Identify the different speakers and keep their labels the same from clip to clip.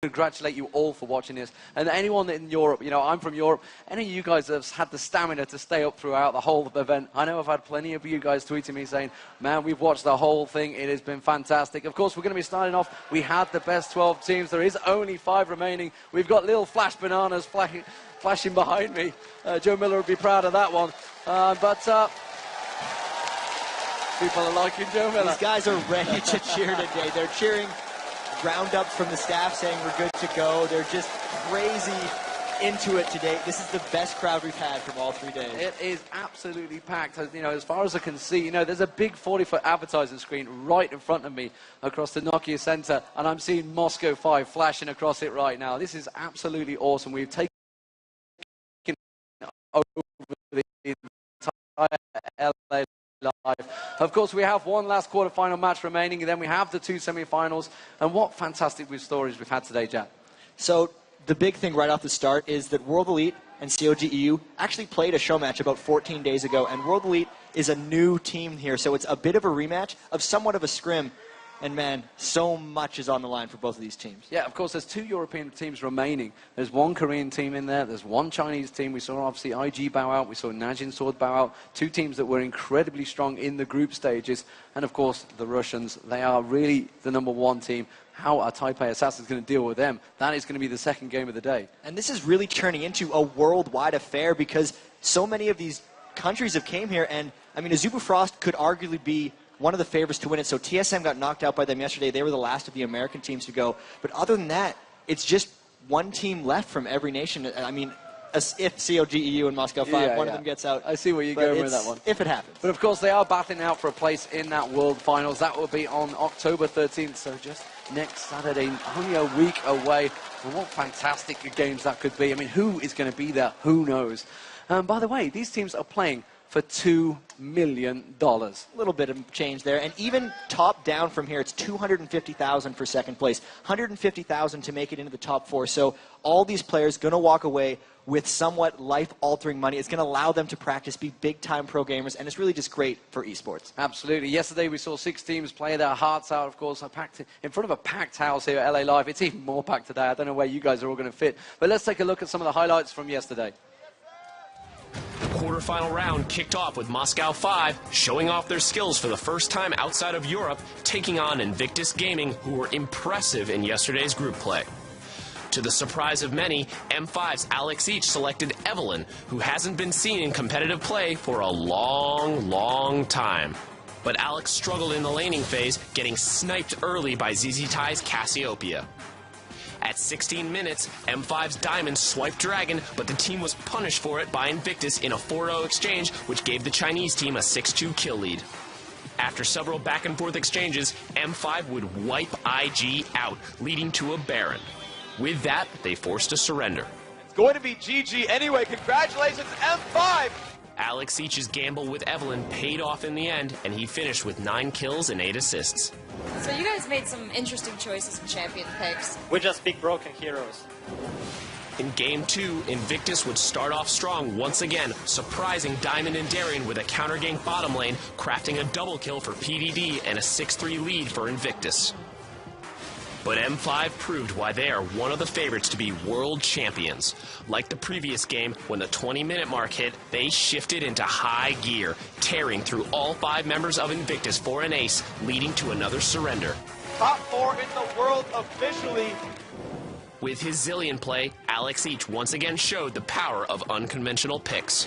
Speaker 1: congratulate you all for watching this, and anyone in Europe. You know, I'm from Europe. Any of you guys that have had the stamina to stay up throughout the whole event. I know I've had plenty of you guys tweeting me saying, man, we've watched the whole thing, it has been fantastic. Of course, we're going to be starting off. We had the best 12 teams. There is only 5 remaining. We've got little flash bananas flashing behind me. Joe Miller would be proud of that one, people are liking Joe Miller.
Speaker 2: These guys are ready to cheer today. They're cheering roundups from the staff saying we're good to go. They're just crazy into it today. This is the best crowd we've had from all 3 days.
Speaker 1: It is absolutely packed. You know, as far as I can see, you know, there's a big 40-foot advertising screen right in front of me across the Nokia Center, and I'm seeing Moscow 5 flashing across it right now. This is absolutely awesome. We've taken over the entire LA Live. Of course, we have one last quarterfinal match remaining, and then we have the 2 semi-finals. And what fantastic stories we've had today, Jack.
Speaker 2: So the big thing right off the start is that World Elite and CLG.EU actually played a show match about 14 days ago, and World Elite is a new team here, so it's a bit of a rematch of somewhat of a scrim. And, man, so much is on the line for both of these teams.
Speaker 1: Yeah, of course, there's 2 European teams remaining. There's 1 Korean team in there. There's 1 Chinese team. We saw, obviously, IG bow out. We saw Najin Sword bow out. 2 teams that were incredibly strong in the group stages. And, of course, the Russians. They are really the #1 team. How are Taipei Assassins going to deal with them? That is going to be the second game of the day.
Speaker 2: And this is really turning into a worldwide affair because so many of these countries have came here. And, I mean, Azubu Frost could arguably be one of the favorites to win it. So TSM got knocked out by them yesterday. They were the last of the American teams to go. But other than that, it's just 1 team left from every nation. I mean, if CLG.EU and Moscow 5, one of them gets out.
Speaker 1: I see where you're going with that one.
Speaker 2: If it happens.
Speaker 1: But of course, they are battling out for a place in that World Finals. That will be on October 13th, so just next Saturday, only a week away. And what fantastic games that could be. I mean, who is going to be there? Who knows? By the way, these teams are playing for $2 million. A
Speaker 2: little bit of change there. And even top down from here, it's $250,000 for second place, $150,000 to make it into the top 4. So all these players going to walk away with somewhat life-altering money. It's going to allow them to practice, be big-time pro gamers, and it's really just great for esports.
Speaker 1: Absolutely. Yesterday we saw 6 teams play their hearts out, of course, in front of a packed house here at LA Live. It's even more packed today. I don't know where you guys are all going to fit. But let's take a look at some of the highlights from yesterday.
Speaker 3: Quarterfinal round kicked off with Moscow 5 showing off their skills for the first time outside of Europe, taking on Invictus Gaming, who were impressive in yesterday's group play. To the surprise of many, M5's Alex Each selected Evelyn, who hasn't been seen in competitive play for a long time. But Alex struggled in the laning phase, getting sniped early by ZZ Tai's Cassiopeia. At 16 minutes, M5's Diamond swiped Dragon, but the team was punished for it by Invictus in a 4-0 exchange, which gave the Chinese team a 6-2 kill lead. After several back-and-forth exchanges, M5 would wipe IG out, leading to a Baron. With that, they forced a surrender.
Speaker 4: It's going to be GG anyway. Congratulations, M5!
Speaker 3: Alex Each's gamble with Evelyn paid off in the end, and he finished with 9 kills and 8 assists.
Speaker 5: So you guys made some interesting choices in champion picks.
Speaker 6: We just pick broken heroes.
Speaker 3: In Game 2, Invictus would start off strong once again, surprising Diamond and Darien with a counter-gank bottom lane, crafting a double kill for PDD and a 6-3 lead for Invictus. But M5 proved why they are one of the favorites to be world champions. Like the previous game, when the 20-minute mark hit, they shifted into high gear, tearing through all 5 members of Invictus for an ace, leading to another surrender.
Speaker 4: Top 4 in the world officially.
Speaker 3: With his Zillion play, Alex Each once again showed the power of unconventional picks.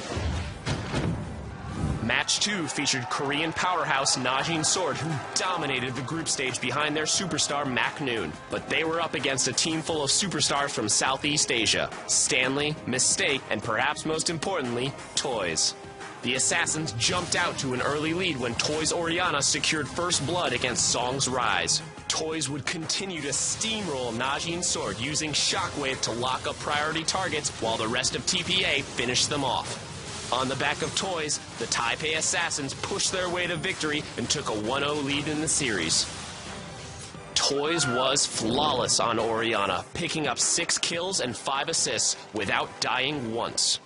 Speaker 3: Match 2 featured Korean powerhouse Najin Sword, who dominated the group stage behind their superstar Mac Noon. But they were up against a team full of superstars from Southeast Asia: Stanley, Mistake, and perhaps most importantly, Toys. The Assassins jumped out to an early lead when Toys Oriana secured first blood against Song's Rise. Toys would continue to steamroll Najin Sword, using Shockwave to lock up priority targets while the rest of TPA finished them off. On the back of Toys, the Taipei Assassins pushed their way to victory and took a 1-0 lead in the series. Toys was flawless on Oriana, picking up 6 kills and 5 assists without dying once.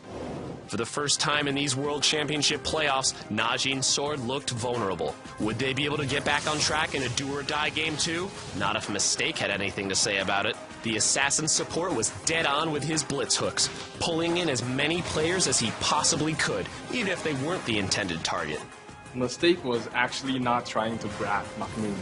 Speaker 3: For the first time in these World Championship playoffs, Najin Sword looked vulnerable. Would they be able to get back on track in a do-or-die game too? Not if Mistake had anything to say about it. The Assassin's support was dead on with his blitz hooks, pulling in as many players as he possibly could, even if they weren't the intended target.
Speaker 6: Mistake was actually not trying to grab Maknoon,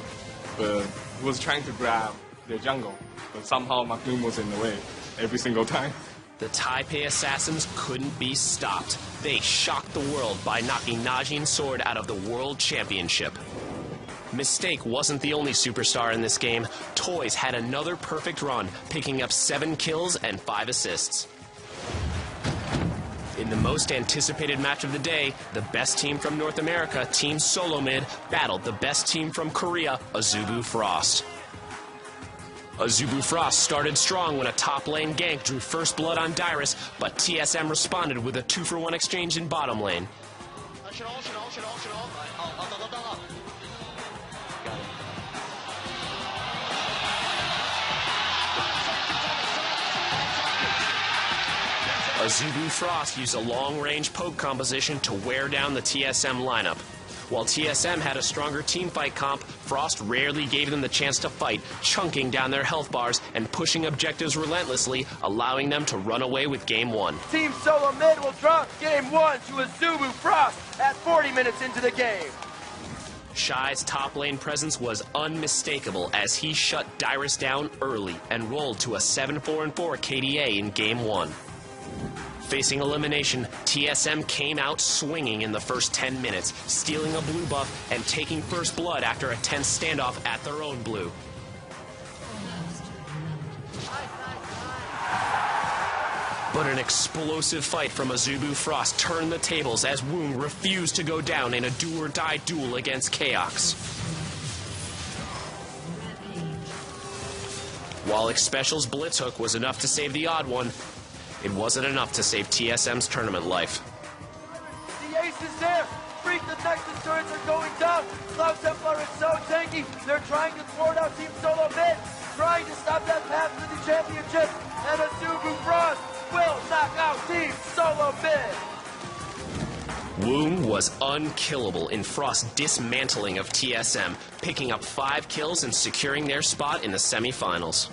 Speaker 6: but he was trying to grab their jungle. But somehow Maknoon was in the way every single time.
Speaker 3: The Taipei Assassins couldn't be stopped. They shocked the world by knocking Najin Sword out of the World Championship. Mistake wasn't the only superstar in this game. Toys had another perfect run, picking up 7 kills and 5 assists. In the most anticipated match of the day, the best team from North America, Team Solo Mid, battled the best team from Korea, Azubu Frost. Azubu Frost started strong when a top lane gank drew first blood on Dyrus, but TSM responded with a 2-for-1 exchange in bottom lane. Azubu Frost used a long-range poke composition to wear down the TSM lineup. While TSM had a stronger teamfight comp, Frost rarely gave them the chance to fight, chunking down their health bars and pushing objectives relentlessly, allowing them to run away with Game 1.
Speaker 4: Team Solo Mid will drop Game 1 to Azubu Frost at 40 minutes into the game.
Speaker 3: Shy's top lane presence was unmistakable as he shut Dyrus down early and rolled to a 7-4-4 KDA in Game 1. Facing elimination, TSM came out swinging in the first 10 minutes, stealing a blue buff and taking first blood after a tense standoff at their own blue. But an explosive fight from Azubu Frost turned the tables as Woong refused to go down in a do-or-die duel against Chaos. While Xpecial's Blitzhook was enough to save the odd one, it wasn't enough to save TSM's tournament life.
Speaker 4: The ace is there. Freak the Nexus turrets are going down. Cloud Templar is so tanky. They're trying to thwart out Team Solo Mid, trying to stop that path to the championship. And Azubu Frost will knock out Team Solo Mid.
Speaker 3: Woong was unkillable in Frost's dismantling of TSM, picking up 5 kills and securing their spot in the semifinals.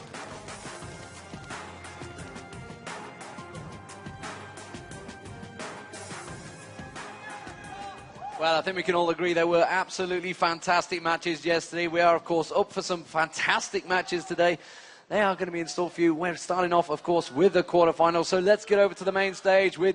Speaker 1: Well, I think we can all agree there were absolutely fantastic matches yesterday. We are, of course, up for some fantastic matches today. They are going to be in store for you. We're starting off, of course, with the quarterfinals. So let's get over to the main stage with